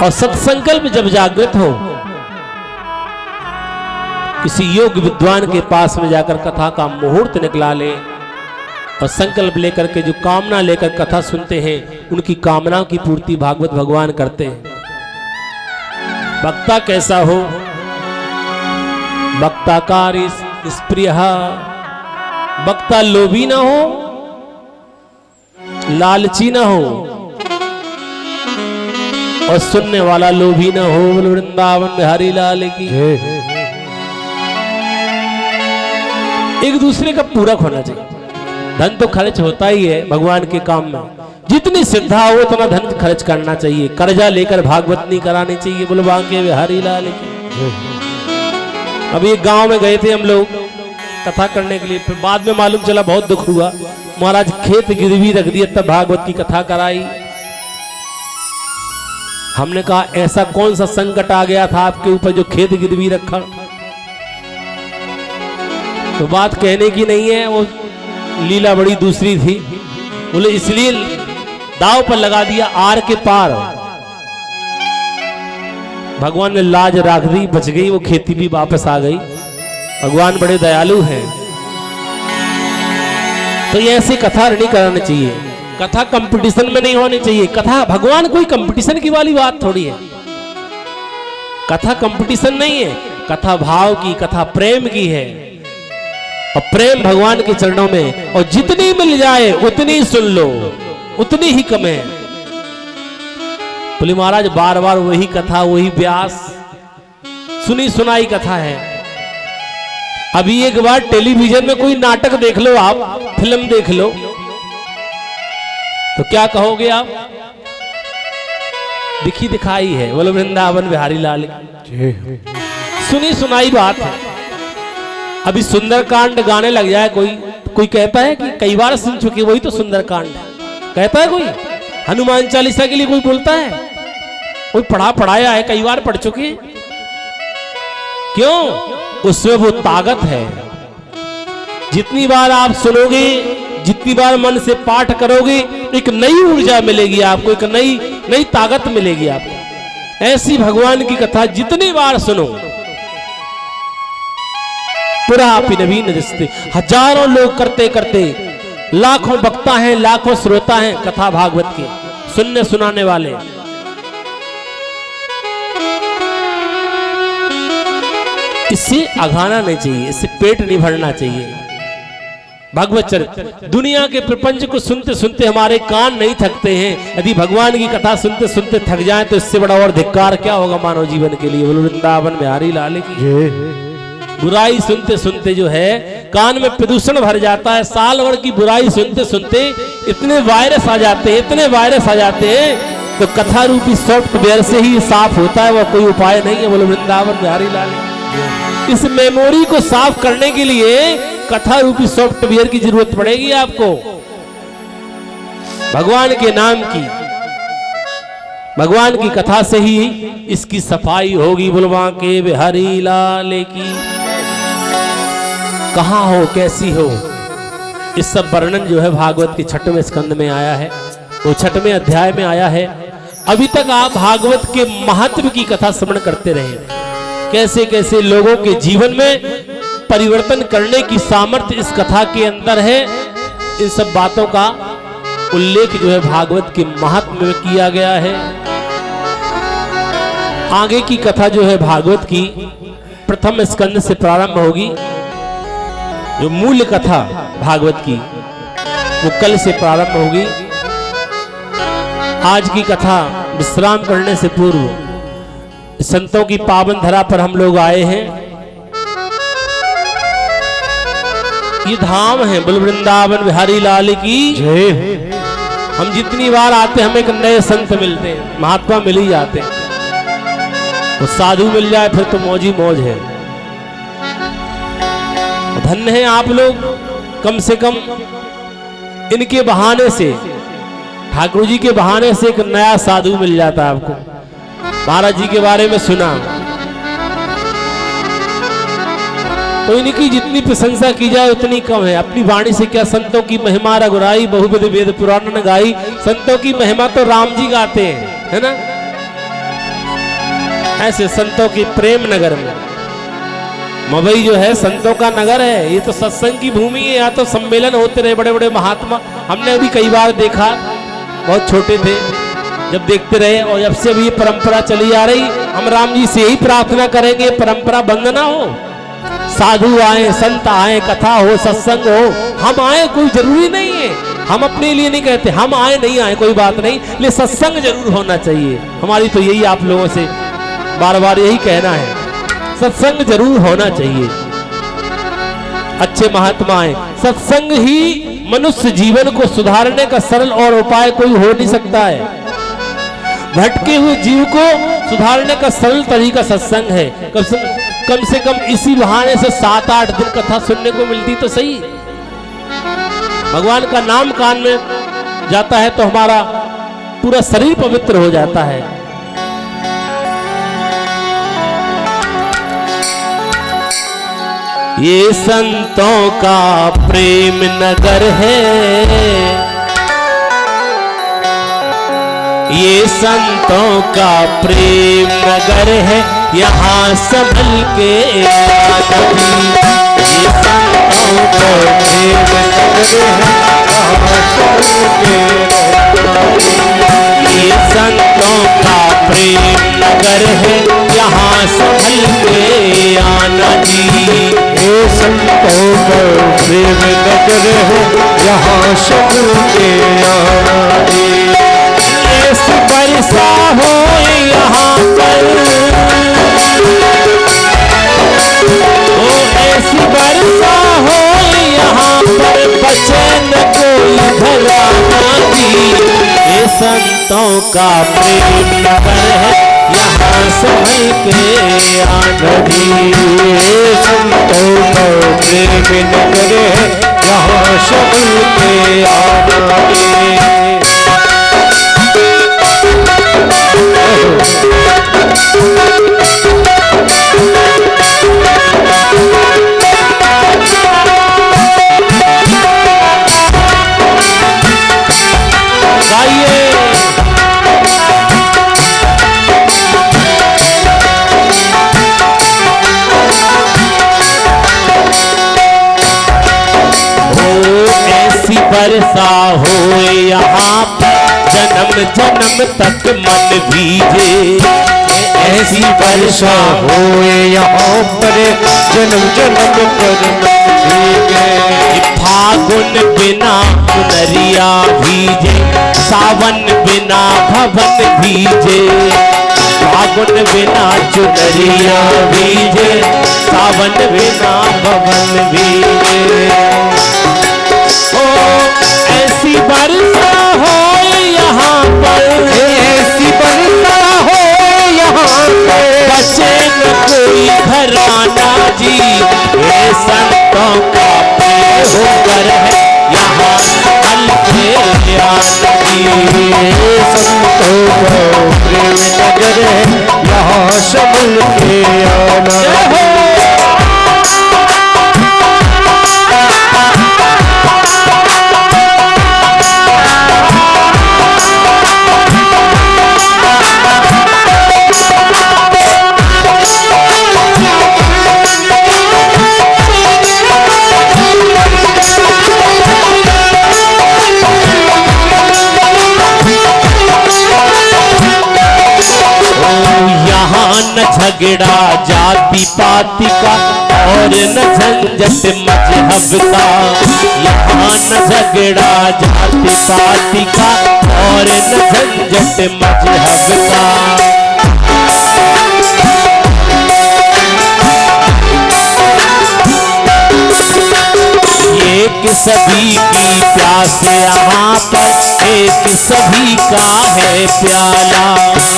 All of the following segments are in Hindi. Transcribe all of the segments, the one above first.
और सत्संकल्प जब जागृत हो, किसी योग विद्वान के पास में जाकर कथा का मुहूर्त निकला ले और संकल्प लेकर के जो कामना लेकर कथा सुनते हैं, उनकी कामनाओं की पूर्ति भागवत भगवान करते हैं। वक्ता कैसा हो? वक्ताकारी स्प्रिय, वक्ता लोभी ना हो, लालची ना हो और सुनने वाला लोभी ना हो। वृंदावन बिहारी लाल की। एक दूसरे का पूरक होना चाहिए। धन तो खर्च होता ही है भगवान के काम में, जितनी श्रद्धा हो उतना धन खर्च करना चाहिए। कर्जा लेकर भागवत नहीं करानी चाहिए। बोलो बांके बिहारी लाल की। अभी एक गांव में गए थे हम लोग कथा करने के लिए, फिर बाद में मालूम चला बहुत दुख हुआ। महाराज खेत गिरवी रख दिया तब भागवत की कथा कराई। हमने कहा ऐसा कौन सा संकट आ गया था आपके ऊपर जो खेत गिरवी रखा? तो बात कहने की नहीं है, वो लीला बड़ी दूसरी थी। बोले इसलिए दाव पर लगा दिया आर के पार। भगवान ने लाज राख दी, बच गई, वो खेती भी वापस आ गई। भगवान बड़े दयालु हैं। तो ये ऐसी कथा नहीं करानी चाहिए। कथा कंपटीशन में नहीं होनी चाहिए। कथा भगवान कोई कंपटीशन की वाली बात थोड़ी है। कथा कंपटीशन नहीं है, कथा भाव की, कथा प्रेम की है। और प्रेम भगवान के चरणों में, और जितनी मिल जाए उतनी सुन लो, उतनी ही कम है। बोले महाराज बार बार वही कथा, वही व्यास, सुनी सुनाई कथा है। अभी एक बार टेलीविजन में कोई नाटक देख लो, आप फिल्म देख लो, तो क्या कहोगे आप? दिखी दिखाई है। बोलो वृंदावन बिहारी लाल की। सुनी सुनाई बात है। अभी सुंदरकांड गाने लग जाए कोई कहता है कि कई बार सुन चुके, वही तो सुंदरकांड कहता है कोई। हनुमान चालीसा के लिए कोई बोलता है? कोई पढ़ाया है, कई बार पढ़ चुके। क्यों? उसमें वो ताकत है। जितनी बार आप सुनोगे, जितनी बार मन से पाठ करोगे, एक नई ऊर्जा मिलेगी आपको, एक नई ताकत मिलेगी आपको। ऐसी भगवान की कथा जितनी बार सुनो, पुरापि नवीन रिश्ते। हजारों लोग करते करते, लाखों वक्ता हैं, लाखों श्रोता हैं कथा भागवत के, सुनने सुनाने वाले। इससे अघाना नहीं चाहिए, इससे पेट नहीं भरना चाहिए। भागवत चरित्र, दुनिया के प्रपंच को सुनते सुनते हमारे कान नहीं थकते हैं। यदि भगवान की कथा सुनते सुनते थक जाएं तो इससे बड़ा और धिक्कार क्या होगा मानव जीवन के लिए। बोलो वृंदावन बिहारी लाल की। बुराई सुनते सुनते जो है कान में प्रदूषण भर जाता है। साल भर की बुराई सुनते सुनते इतने वायरस आ जाते हैं, इतने वायरस आ जाते हैं, तो कथा रूपी सॉफ्टवेयर से ही साफ होता है, वह कोई उपाय नहीं है। बोलो वृंदावन बिहारी लाल। इस मेमोरी को साफ करने के लिए कथा रूपी सॉफ्टवेयर की जरूरत पड़ेगी आपको। भगवान के नाम की, भगवान की कथा से ही इसकी सफाई होगी। बुलवा के बिहारी लाल की। कहाँ हो, कैसी हो, इस सब वर्णन जो है भागवत के 6वें स्कंद में आया है, वो 6वें अध्याय में आया है। अभी तक आप भागवत के महत्व की कथा श्रवण करते रहे, कैसे कैसे लोगों के जीवन में परिवर्तन करने की सामर्थ्य इस कथा के अंदर है। इन सब बातों का उल्लेख जो है भागवत के महात्म्य में किया गया है। आगे की कथा जो है भागवत की प्रथम स्कंद से प्रारंभ होगी। जो मूल कथा भागवत की वो कल से प्रारंभ होगी। आज की कथा विश्राम करने से पूर्व संतों की पावन धरा पर हम लोग आए हैं। ये धाम है बोल वृंदावन बिहारी लाल की जय। हम जितनी बार आते हमें एक नए संत मिलते हैं, महात्मा मिल ही जाते हैं। वो साधु मिल जाए फिर तो मौज ही मौज है। धन्य है आप लोग, कम से कम इनके बहाने से, ठाकुर जी के बहाने से एक नया साधु मिल जाता है आपको। महाराज जी के बारे में सुना तो इनकी जितनी प्रशंसा की जाए उतनी कम है। अपनी वाणी से क्या संतों की महिमा रघुराई, बहुविध वेद पुराण न गाई। संतों की महिमा तो राम जी गाते हैं, है ना। ऐसे संतों की प्रेम नगर में। मवई जो है संतों का नगर है, ये तो सत्संग की भूमि है। यहाँ तो सम्मेलन होते रहे बड़े बड़े महात्मा, हमने अभी कई बार देखा, बहुत छोटे थे जब देखते रहे, और जब से अभी ये परंपरा चली आ रही, हम राम जी से यही प्रार्थना करेंगे परंपरा बंद ना हो। साधु आए, संत आए, कथा हो, सत्संग हो, हम आए, कोई जरूरी नहीं है, हम अपने लिए नहीं कहते, हम आए नहीं आए कोई बात नहीं, लेकिन सत्संग जरूर होना चाहिए। हमारी तो यही आप लोगों से बार बार यही कहना है, सत्संग जरूर होना चाहिए। अच्छे महात्मा आए, सत्संग ही मनुष्य जीवन को सुधारने का सरल और उपाय कोई हो नहीं सकता है। भटके हुए जीव को सुधारने का सरल तरीका सत्संग है। कम से कम इसी बहाने से 7-8 दिन कथा सुनने को मिलती तो सही। भगवान का नाम कान में जाता है तो हमारा पूरा शरीर पवित्र हो जाता है। ये संतों का प्रेम नगर है, ये संतों का प्रेम नगर है, यहाँ संभल के आना जी। ये संतों का प्रेम नगर है, यहाँ संभल के आना। ये संतों का प्रेम नगर है, यहाँ संभल के आना जी। ये संतों का प्रेम नगर है, यहाँ संभल के आना जी। बरसा हो यहाँ पर, ओ ऐसी बरसा हो यहाँ पर, बचे न कोई घराना जी। ये संतों का प्रेम नगर है, यहाँ संभल के आना जी। ये संतों का प्रेम नगर है, यहाँ संभल के आना जी। बरसा हो यहाँ पर, जन्म जन्म तक मन भीजे। ऐसी वर्षा हो यहाँ पर, जन्म जन्म पर मन भीगे। फागुन बिना चुनरिया भीजे, सावन बिना भवन भीजे। फागुन बिना चुनरिया भीजे, सावन बिना भवन भीजे। ऐसी वर्षा हो यहाँ पर, ऐसी वर्षा हो यहाँ पर, बचे न कोई घराना जी। ये संतों का प्रेम नगर है, यहाँ संभल के आना जी। ये संतों का प्रेम नगर है, यहाँ संभल के आना। झगड़ा जाति पाति का और न झंझट मजहब का। यहाँ न झगड़ा जाति पाति का और न झंझट मजहब का। एक सभी की प्यास यहाँ पर, एक सभी का है प्याला।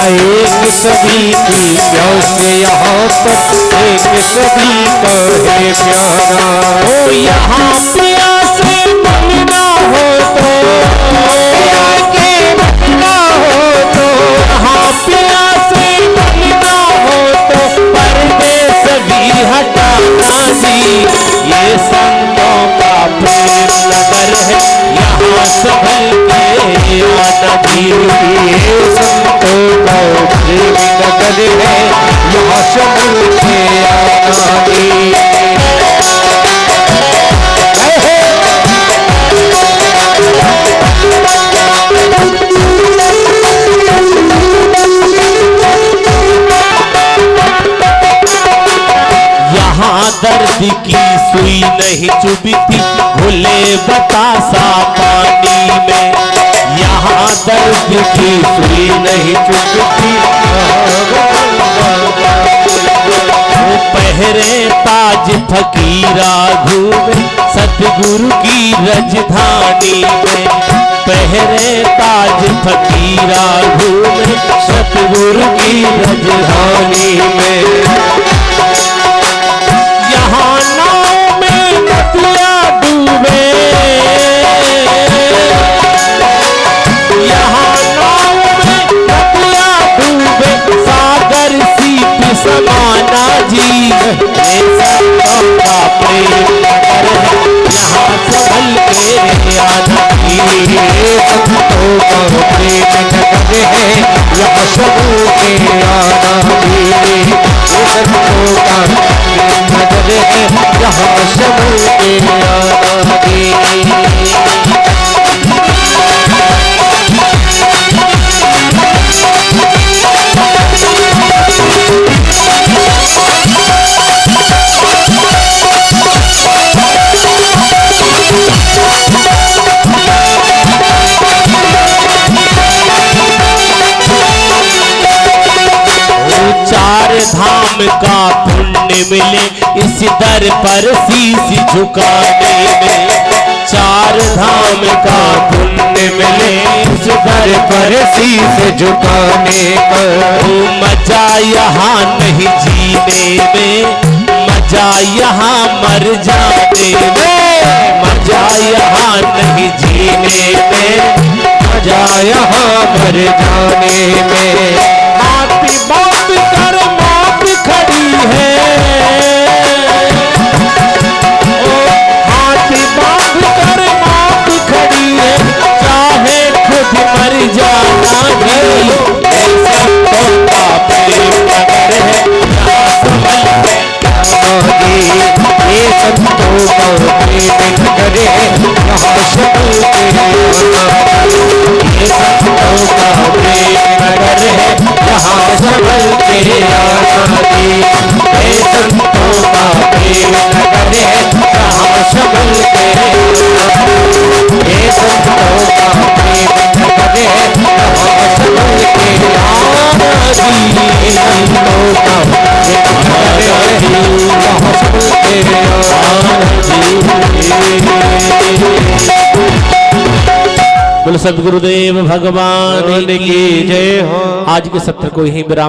एक सभी की प्यास यहाँ पर, एक सभी का है प्याला। ओ यहाँ प्यास बनना हो तो, आगे बनना हो तो, यहाँ प्यास बनना हो तो, परदेश भी हटाना जी। ये संतों का प्रेम नगर है, यहाँ संभल के आना जी। ये संतों का प्रेम नगर है, सुई नहीं चुभी थी घुले बतासा पानी में। यहाँ दर्द की सुई नहीं चुभी थी वो पहरे ताज फकीरा घूमे सतगुरु की राजधानी में। पहरे ताज फकीरा घूमे सतगुरु की राजधानी में। यहाँ नाव में नदियाँ डूबे, यहाँ नाव में नदियाँ डूबे सागर सीप समाना जी। ये संतों का प्रेम नगर है यहाँ संभल के आना जी। संतों का प्रेम नगर है यहाँ सबों के आना जी। संतों का प्रेम नगर है यहाँ सबों के आना जी। चार धाम का पुण्य मिले इस दर पर शीश झुकाने में। चार धाम का पुण्य मिले इस दर पर शीश झुकाने पर। मजा यहाँ नहीं जीने में, मजा यहाँ मर जाने में। मजा यहाँ नहीं जीने में, मजा यहाँ मर जाने में। हाथी बाप कर मौत खड़ी है, ओ हाथी बाप कर मौत खड़ी है चाहे खुद मर जाना जी। संतों का प्रेम नगर है यहाँ संभल के आना जी। ये संतों का प्रेम नगर है यहाँ सबों के आना जी। ये संतों का प्रेम नगर है यहाँ सबों के आना जी। ये संतों का प्रेम नगर है यहाँ सबों के आना जी। ये संतों का प्रेम नगर है यहाँ सबों के आना जी। ये संतों का प्रेम नगर है यहाँ सबों के आना जी। बोलो सद्गुरुदेव भगवान की जय हो। आज के सत्र को यहीं विराम